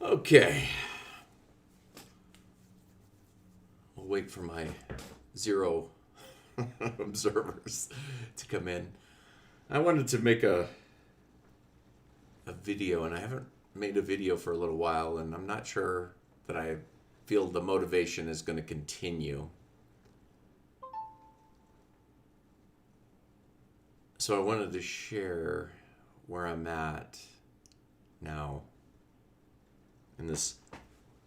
Okay. We'll wait for my zero observers to come in. I wanted to make a video, and I haven't made a video for a little while, and I'm not sure that I feel the motivation is going to continue. So I wanted to share where I'm at now in this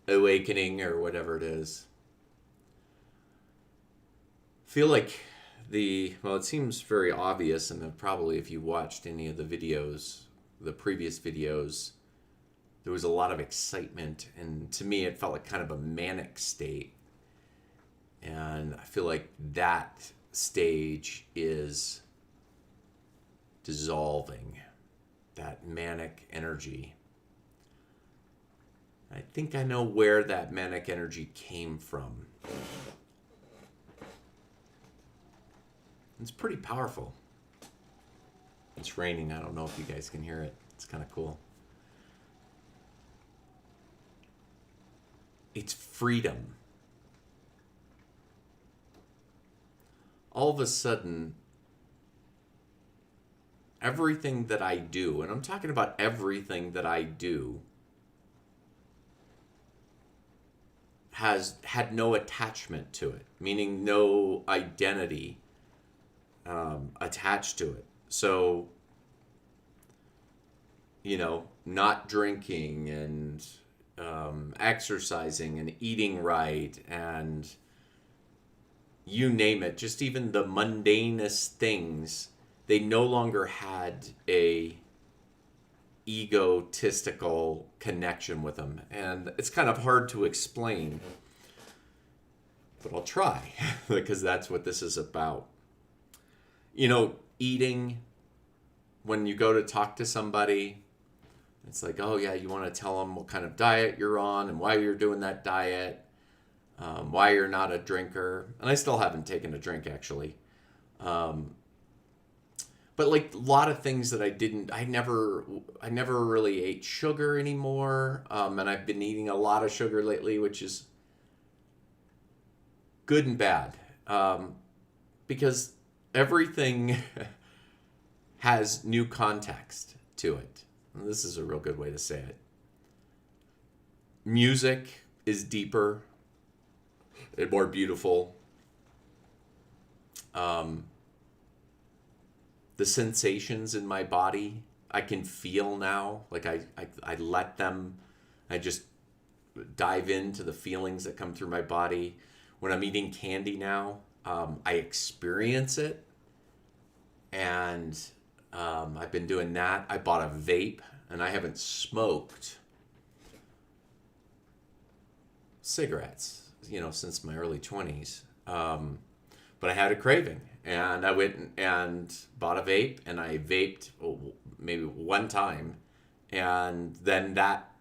awakening or whatever it is. Feel like it seems very obvious, and then probably if you watched any of the videos, the previous videos, there was a lot of excitement, and to me it felt like kind of a manic state. And I feel like that stage is dissolving, that manic energy. I think I know where that manic energy came from. It's pretty powerful. It's raining. I don't know if you guys can hear it. It's kind of cool. It's freedom. All of a sudden, everything that I do, and I'm talking about everything that I do, has had no attachment to it, meaning no identity attached to it. So, not drinking and exercising and eating right and you name it, just even the mundanest things, they no longer had a egotistical connection with them. And it's kind of hard to explain, but I'll try because that's what this is about. Eating, when you go to talk to somebody, it's like, oh yeah, you want to tell them what kind of diet you're on and why you're doing that diet, why you're not a drinker. And I still haven't taken a drink, actually. But like a lot of things that I never really ate sugar anymore. And I've been eating a lot of sugar lately, which is good and bad. Because everything has new context to it. And this is a real good way to say it. Music is deeper and more beautiful. The sensations in my body, I can feel now. Like I let them, I just dive into the feelings that come through my body. When I'm eating candy now, I experience it. And I've been doing that. I bought a vape, and I haven't smoked cigarettes, since my early 20s. But I had a craving, and I went and bought a vape, and I vaped maybe one time, and then that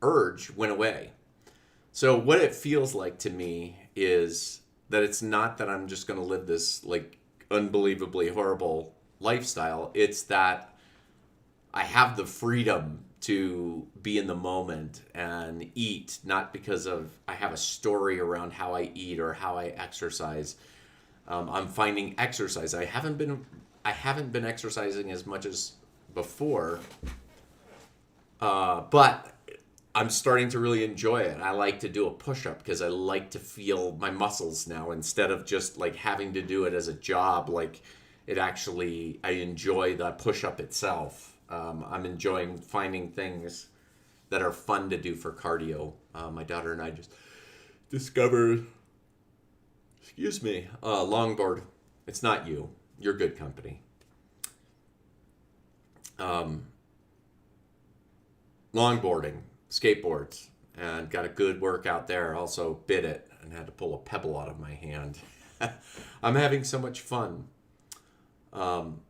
urge went away. So what it feels like to me is that it's not that I'm just going to live this like unbelievably horrible lifestyle. It's that I have the freedom to be in the moment and eat, not because of I have a story around how I eat or how I exercise. I'm finding exercise. I haven't been exercising as much as before, but I'm starting to really enjoy it. I like to do a push-up because I like to feel my muscles now instead of just like having to do it as a job. Like I enjoy the push-up itself. I'm enjoying finding things that are fun to do for cardio. My daughter and I just discovered, longboard. It's not you. You're good company. Longboarding, skateboards, and got a good workout there. Also bit it and had to pull a pebble out of my hand. I'm having so much fun. And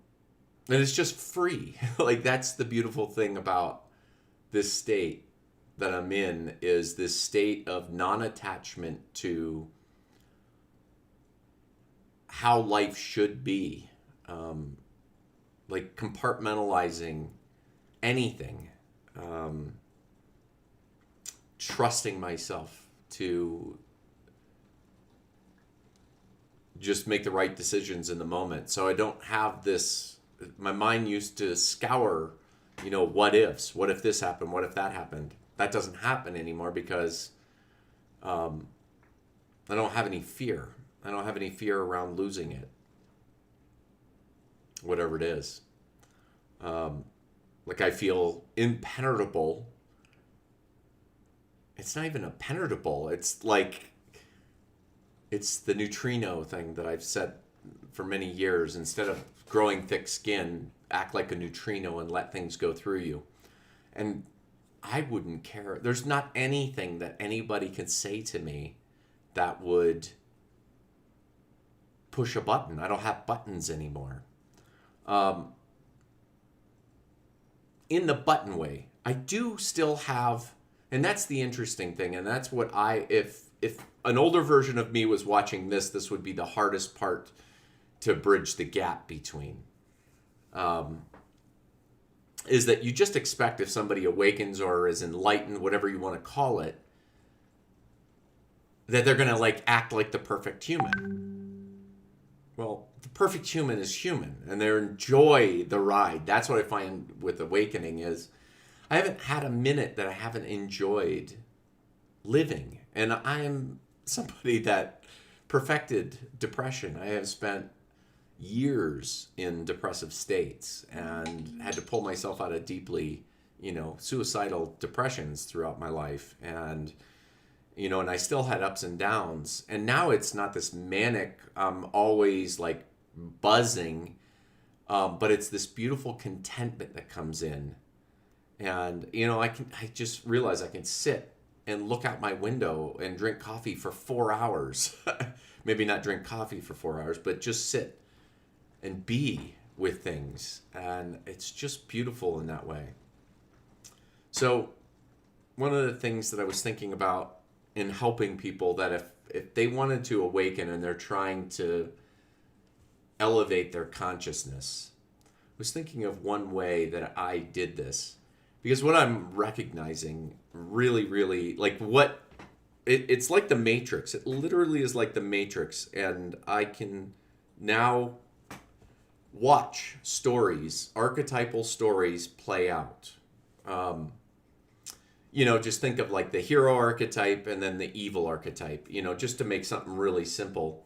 it's just free. Like that's the beautiful thing about this state that I'm in, is this state of non-attachment to how life should be. Like compartmentalizing anything. trusting myself to just make the right decisions in the moment. So I don't have this, my mind used to scour, what ifs. What if this happened? What if that happened? That doesn't happen anymore because I don't have any fear. I don't have any fear around losing it, whatever it is. Like I feel impenetrable. It's not even impenetrable. It's like, it's the neutrino thing that I've said for many years. Instead of growing thick skin, act like a neutrino and let things go through you. And I wouldn't care. There's not anything that anybody can say to me that would push a button. I don't have buttons anymore. In the button way, I do still have, and that's the interesting thing, and that's what if an older version of me was watching this would be the hardest part to bridge the gap between. Is that you just expect if somebody awakens or is enlightened, whatever you want to call it, that they're going to act like the perfect human. Well, the perfect human is human, and they enjoy the ride. That's what I find with awakening is I haven't had a minute that I haven't enjoyed living. And I'm somebody that perfected depression. I have spent years in depressive states and had to pull myself out of deeply, suicidal depressions throughout my life. And, and I still had ups and downs. And now it's not this manic, always buzzing, but it's this beautiful contentment that comes in. And, I just realize I can sit and look out my window and drink coffee for 4 hours. Maybe not drink coffee for 4 hours, but just sit and be with things. And it's just beautiful in that way. So one of the things that I was thinking about in helping people, that if they wanted to awaken and they're trying to elevate their consciousness, I was thinking of one way that I did this. Because what I'm recognizing really, really, it's like the Matrix. It literally is like the Matrix. And I can now watch stories, archetypal stories play out. Just think of the hero archetype and then the evil archetype, just to make something really simple.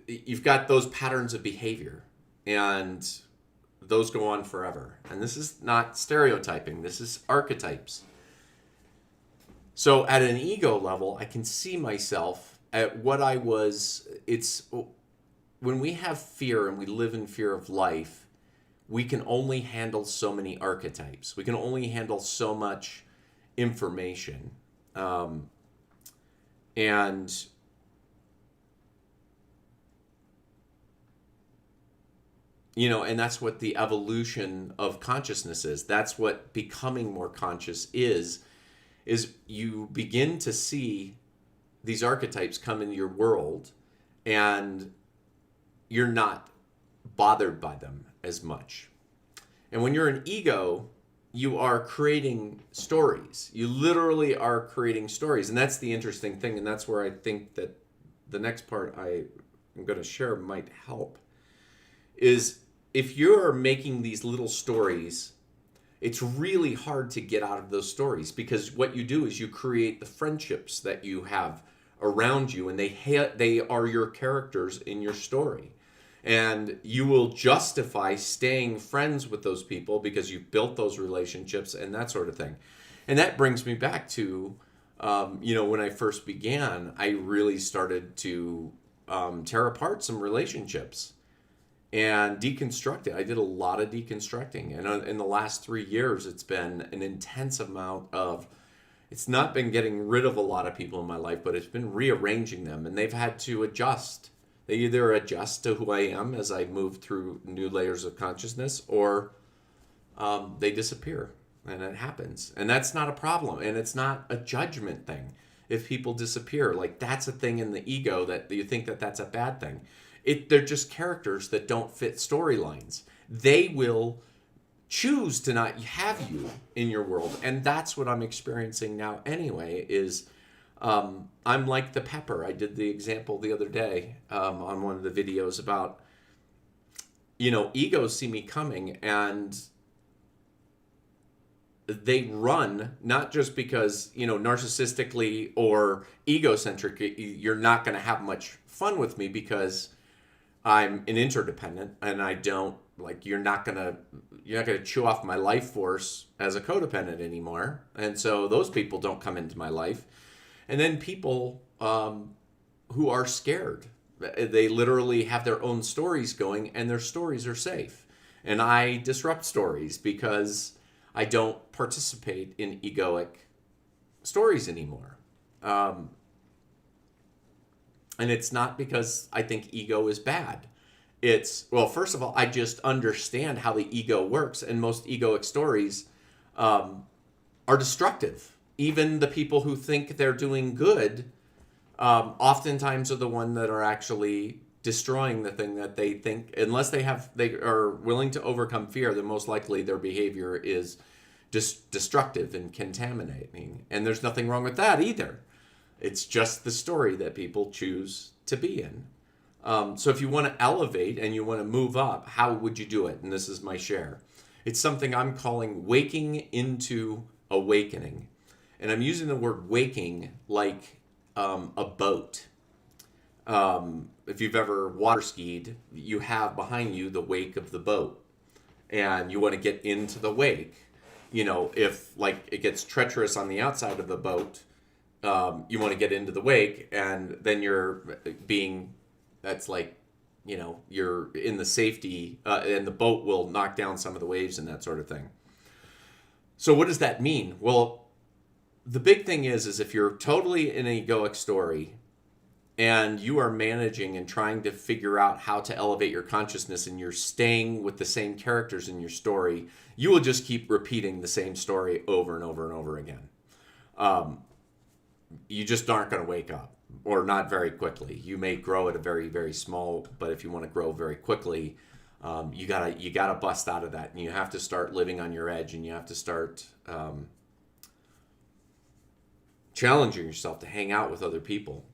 You've got those patterns of behavior, and those go on forever. And this is not stereotyping. This is archetypes. So at an ego level, I can see myself at what I was. It's when we have fear and we live in fear of life, we can only handle so many archetypes. We can only handle so much information. And that's what the evolution of consciousness is. That's what becoming more conscious is you begin to see these archetypes come into your world, and you're not bothered by them as much. And when you're an ego, you are creating stories. You literally are creating stories. And that's the interesting thing. And that's where I think that the next part I'm going to share might help. Is if you're making these little stories, it's really hard to get out of those stories, because what you do is you create the friendships that you have around you, and they are your characters in your story. And you will justify staying friends with those people because you've built those relationships and that sort of thing. And that brings me back to, when I first began, I really started to tear apart some relationships and deconstruct it. I did a lot of deconstructing. And in the last 3 years, it's been an intense amount of, it's not been getting rid of a lot of people in my life, but it's been rearranging them. And they've had to adjust. They either adjust to who I am as I move through new layers of consciousness, or they disappear. And it happens. And that's not a problem. And it's not a judgment thing. If people disappear, that's a thing in the ego that you think that that's a bad thing. They're just characters that don't fit storylines. They will choose to not have you in your world. And that's what I'm experiencing now anyway, is I'm like the pepper. I did the example the other day on one of the videos about, egos see me coming and they run, not just because, narcissistically or egocentric, you're not going to have much fun with me because I'm an interdependent and I don't you're not going to chew off my life force as a codependent anymore. And so those people don't come into my life. And then people who are scared, they literally have their own stories going and their stories are safe. And I disrupt stories because I don't participate in egoic stories anymore. And it's not because I think ego is bad. It's, well, first of all, I just understand how the ego works. And most egoic stories are destructive. Even the people who think they're doing good oftentimes are the one that are actually destroying the thing that they think, unless they are willing to overcome fear, then most likely their behavior is just destructive and contaminating. And there's nothing wrong with that either. It's just the story that people choose to be in. So if you want to elevate and you want to move up, how would you do it? And this is my share. It's something I'm calling waking into awakening. And I'm using the word waking like a boat. If you've ever water skied, you have behind you the wake of the boat. And you want to get into the wake. If it gets treacherous on the outside of the boat, you want to get into the wake, and then you're in the safety, and the boat will knock down some of the waves and that sort of thing. So what does that mean? Well, the big thing is if you're totally in an egoic story and you are managing and trying to figure out how to elevate your consciousness and you're staying with the same characters in your story, you will just keep repeating the same story over and over and over again. You just aren't going to wake up, or not very quickly. You may grow at a very, very small, but if you want to grow very quickly, you gotta bust out of that, and you have to start living on your edge, and you have to start challenging yourself to hang out with other people.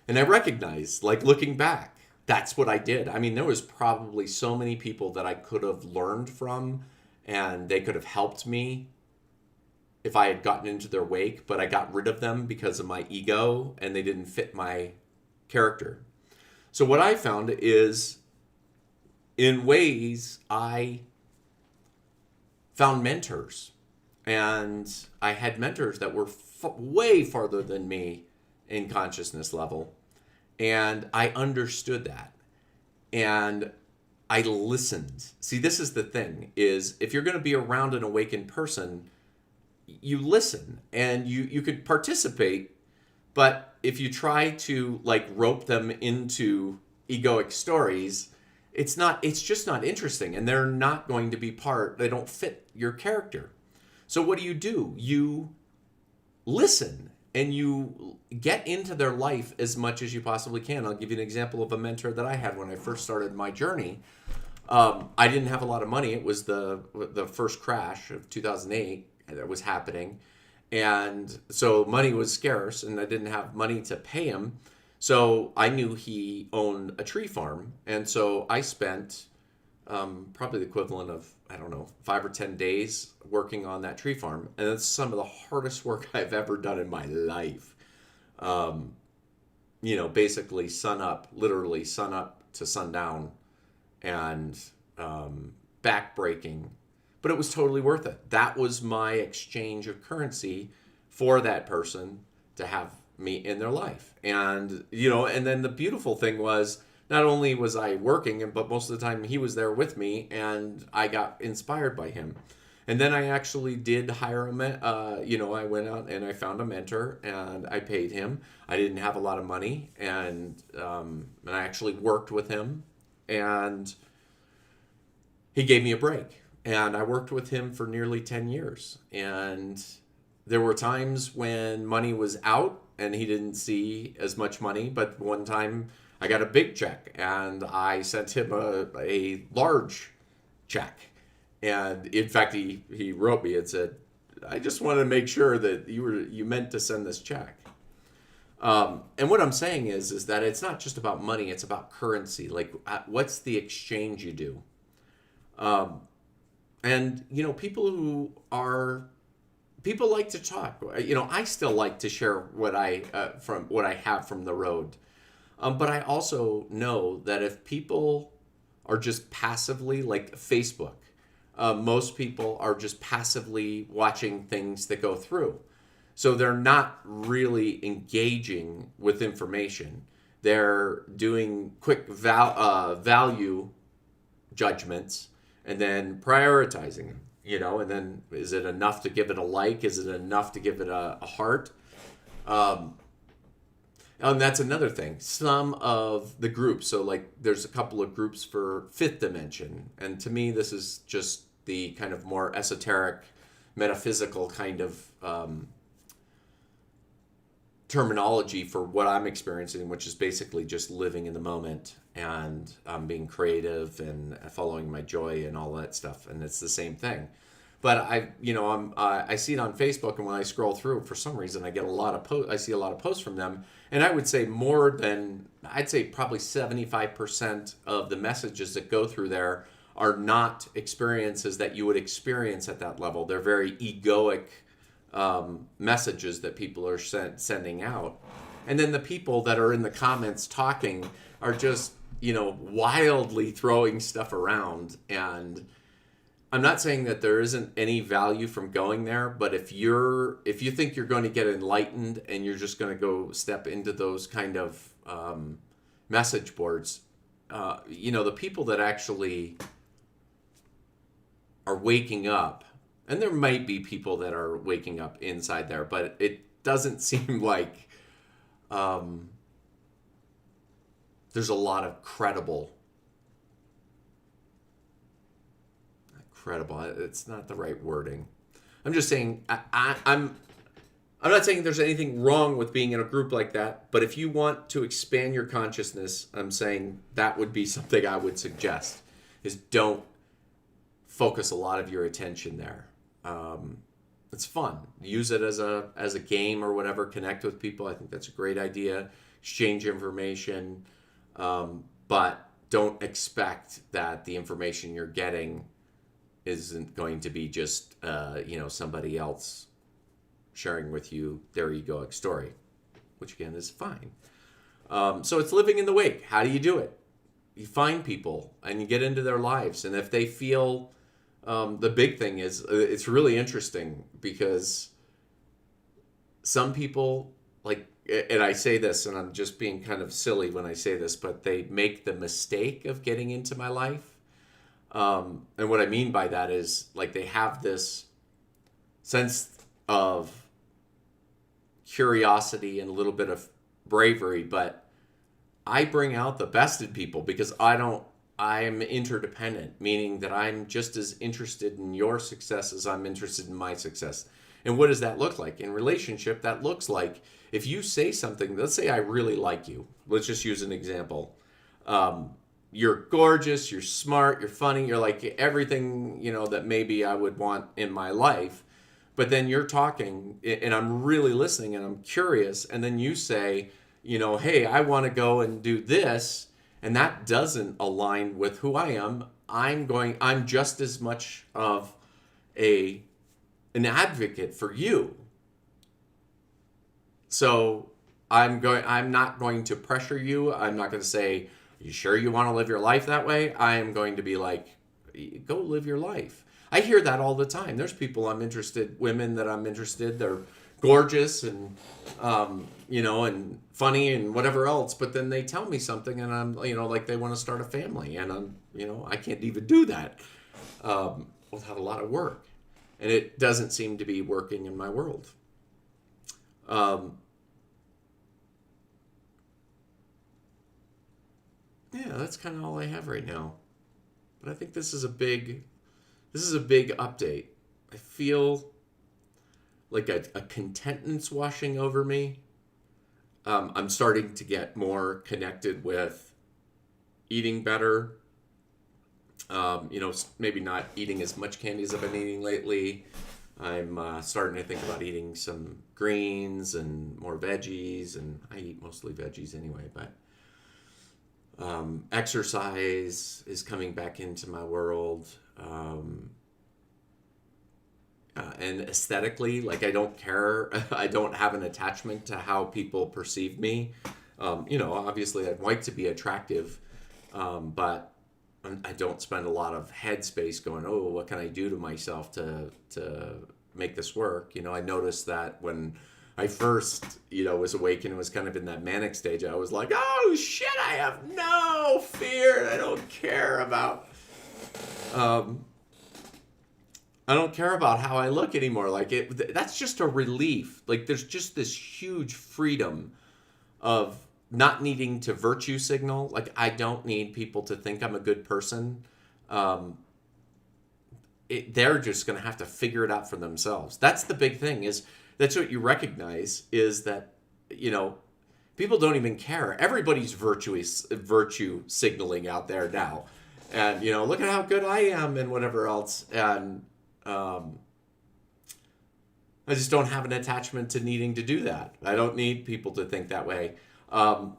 And I recognize, looking back, that's what I did. I mean, there was probably so many people that I could have learned from, and they could have helped me if I had gotten into their wake, but I got rid of them because of my ego, and they didn't fit my character. So what I found is, in ways, I found mentors. And I had mentors that were way farther than me in consciousness level. And I understood that. And I listened. See, this is the thing, is if you're going to be around an awakened person, you listen and you could participate. But if you try to rope them into egoic stories, it's just not interesting, and they're not going to be they don't fit your character. So what do? You listen and you get into their life as much as you possibly can. I'll give you an example of a mentor that I had when I first started my journey. I didn't have a lot of money. It was the first crash of 2008 that was happening. And so money was scarce, and I didn't have money to pay him. So I knew he owned a tree farm. And so I spent probably the equivalent of, 5 or 10 days working on that tree farm. And it's some of the hardest work I've ever done in my life. Basically literally sun up to sundown, and back-breaking. But it was totally worth it. That was my exchange of currency for that person to have me in their life. And, and then the beautiful thing was, not only was I working, but most of the time he was there with me, and I got inspired by him. And then I actually did hire I went out and I found a mentor, and I paid him. I didn't have a lot of money, and I actually worked with him, and he gave me a break. And I worked with him for nearly 10 years. And there were times when money was out and he didn't see as much money. But one time I got a big check, and I sent him a large check. And in fact, he wrote me and said, I just wanted to make sure that you meant to send this check. And what I'm saying is that it's not just about money; it's about currency. Like, what's the exchange you do? And people like to talk. I still like to share what I have from the road. But I also know that if people are just passively, like Facebook, most people are just passively watching things that go through. So they're not really engaging with information. They're doing quick value judgments and then prioritizing them. And then is it enough to give it a like? Is it enough to give it a heart? And that's another thing. Some of the groups, so like there's a couple of groups for fifth dimension. And to me, this is just the kind of more esoteric, metaphysical kind of terminology for what I'm experiencing, which is basically just living in the moment and being creative and following my joy and all that stuff. And it's the same thing. But I see it on Facebook, and when I scroll through, for some reason, I get a lot of I see a lot of posts from them, and I would say I'd say probably 75% of the messages that go through there are not experiences that you would experience at that level. They're very egoic messages that people are sending out, and then the people that are in the comments talking are just wildly throwing stuff around. And I'm not saying that there isn't any value from going there, but if you think you're going to get enlightened and you're just going to go step into those kind of message boards, the people that actually are waking up, and there might be people that are waking up inside there, but it doesn't seem like there's a lot of credible, it's not the right wording. I'm just saying, I'm not saying there's anything wrong with being in a group like that, but if you want to expand your consciousness, I'm saying that would be something I would suggest, is don't focus a lot of your attention there. It's fun. Use it as a game or whatever. Connect with people. I think that's a great idea. Exchange information, but don't expect that the information you're getting isn't going to be just somebody else sharing with you their egoic story, which again is fine. So it's living in the wake. How do you do it? You find people and you get into their lives, and if they feel the big thing is it's really interesting because some people, like, and I say this and I'm just being kind of silly when I say this, but they make the mistake of getting into my life. And what I mean by that is, like, they have this sense of curiosity and a little bit of bravery, but I bring out the best in people because I'm interdependent, meaning that I'm just as interested in your success as I'm interested in my success. And what does that look like? In relationship, that looks like if you say something, let's say I really like you. Let's just use an example. You're gorgeous, you're smart, you're funny, you're like everything, that maybe I would want in my life. But then you're talking and I'm really listening and I'm curious. And then you say, hey, I want to go and do this. And that doesn't align with who I am. I'm just as much of an advocate for you. So I'm not going to pressure you. I'm not going to say, you sure you want to live your life that way? I am going to be like, go live your life. I hear that all the time. There's women that I'm interested, they're gorgeous and, and funny and whatever else, but then they tell me something and I'm, like they want to start a family and I'm, I can't even do that without a lot of work. And it doesn't seem to be working in my world. Yeah, that's kind of all I have right now. But I think this is a big update. I feel like a contentment's washing over me. I'm starting to get more connected with eating better, Maybe not eating as much candy as I've been eating lately. I'm starting to think about eating some greens and more veggies, and I eat mostly veggies anyway, but exercise is coming back into my world. And aesthetically, like I don't care. I don't have an attachment to how people perceive me. Obviously I'd like to be attractive, but I don't spend a lot of headspace going, oh, what can I do to myself to make this work? I noticed that when I first, was awakened and was kind of in that manic stage, I was like, oh shit, I have no fear. I don't care about how I look anymore. Like that's just a relief. Like there's just this huge freedom of not needing to virtue signal. Like I don't need people to think I'm a good person. They're just going to have to figure it out for themselves. That's the big thing. That's what you recognize is that people don't even care. Everybody's virtue signaling out there now, and look at how good I am and whatever else. And I just don't have an attachment to needing to do that. I don't need people to think that way. And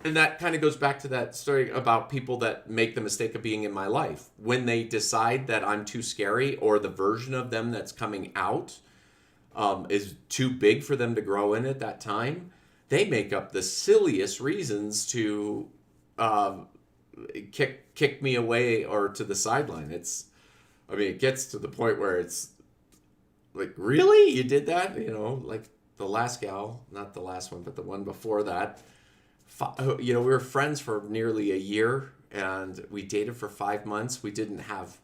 that kind of goes back to that story about people that make the mistake of being in my life. When they decide that I'm too scary or the version of them that's coming out is too big for them to grow in at that time, they make up the silliest reasons to kick me away or to the sideline. It gets to the point where it's like, really? You did that? Like the last gal, not the last one, but the one before that. We were friends for nearly a year and we dated for 5 months. We didn't have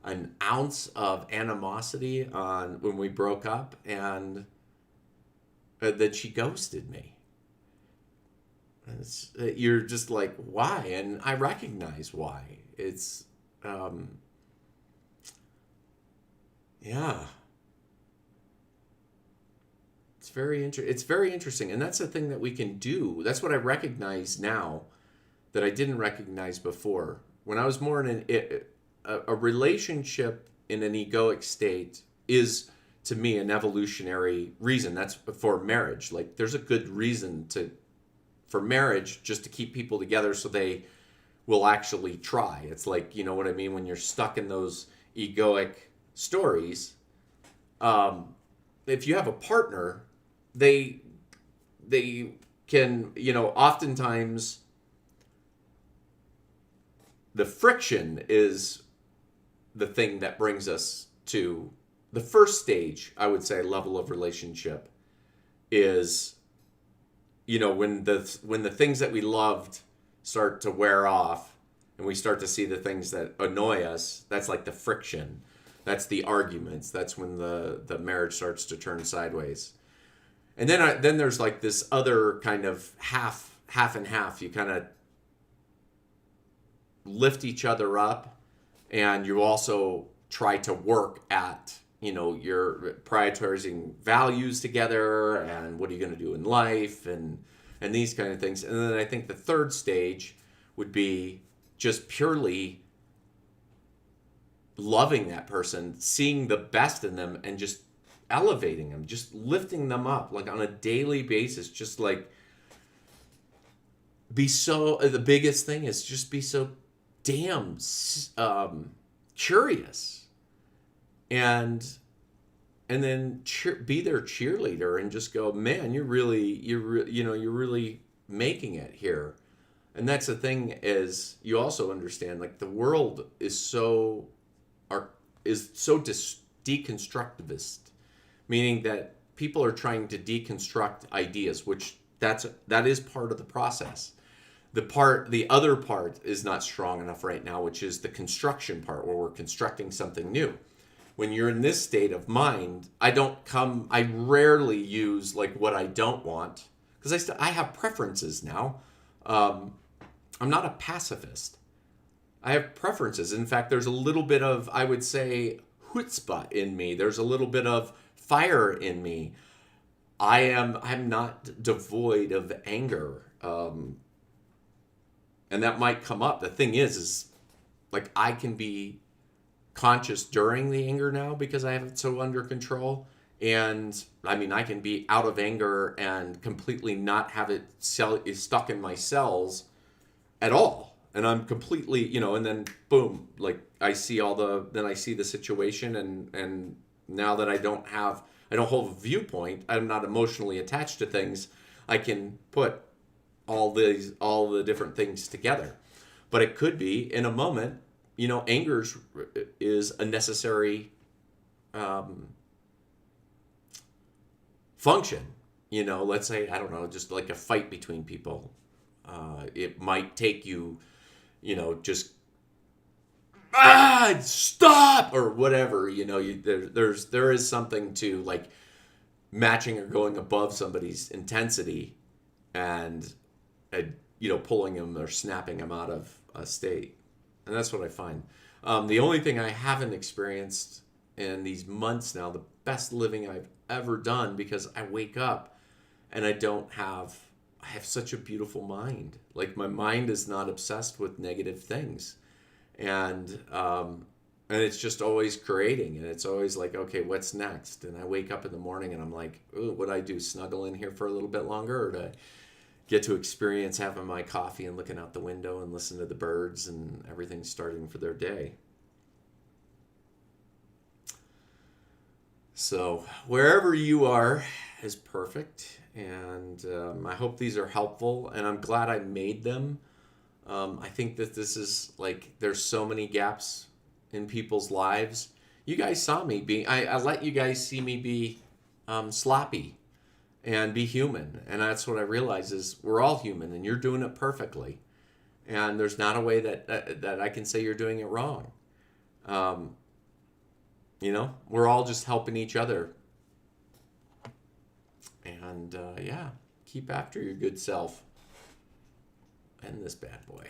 an ounce of animosity when we broke up, and then she ghosted me. And you're just like, why? And I recognize why. It's, yeah. It's very interesting, and that's the thing that we can do. That's what I recognize now that I didn't recognize before. When I was more in a relationship in an egoic state is, to me, an evolutionary reason. That's for marriage. Like there's a good reason for marriage, just to keep people together so they will actually try. It's like, you know what I mean, when you're stuck in those egoic stories, if you have a partner, they can, oftentimes the friction is the thing that brings us to the first stage, I would say, level of relationship is, when the things that we loved start to wear off and we start to see the things that annoy us. That's like the friction. That's the arguments. That's when the marriage starts to turn sideways. And then there's like this other kind of half and half. You kind of lift each other up, and you also try to work at, you're prioritizing values together and what are you going to do in life and these kind of things. And then I think the third stage would be just purely loving that person, seeing the best in them, and just elevating them, just lifting them up, like on a daily basis. Just like the biggest thing is just be so damn curious, and then be their cheerleader and just go, man, you're really making it here. And that's the thing, is you also understand, like, the world is so deconstructivist, meaning that people are trying to deconstruct ideas, which that is part of the process. The other part is not strong enough right now, which is the construction part, where we're constructing something new. When you're in this state of mind, I rarely use like what I don't want, because I have preferences now. I'm not a pacifist. I have preferences. In fact, there's a little bit of, I would say, chutzpah in me. There's a little bit of fire in me. I'm not devoid of anger. And that might come up. The thing is like I can be conscious during the anger now because I have it so under control. And I mean, I can be out of anger and completely not have it stuck in my cells at all. And I'm completely, and then boom, like I see then I see the situation, and now that I don't hold a viewpoint, I'm not emotionally attached to things, I can put all the different things together. But it could be in a moment, anger is a necessary function. Let's say, I don't know, just like a fight between people. It might take you, just stop or whatever. There is something to like matching or going above somebody's intensity and pulling them or snapping them out of a state. And that's what I find. The only thing I haven't experienced in these months now, the best living I've ever done, because I wake up and I have such a beautiful mind. Like my mind is not obsessed with negative things. And it's just always creating, and it's always like, okay, what's next? And I wake up in the morning and I'm like, ooh, what do I do? Snuggle in here for a little bit longer, or do I get to experience having my coffee and looking out the window and listen to the birds and everything starting for their day? So wherever you are is perfect, and I hope these are helpful, and I'm glad I made them. I think that this is like, there's so many gaps in people's lives. You guys saw me I let you guys see me be sloppy and be human. And that's what I realize is we're all human, and you're doing it perfectly. And there's not a way that I can say you're doing it wrong. We're all just helping each other. And keep after your good self. And this bad boy.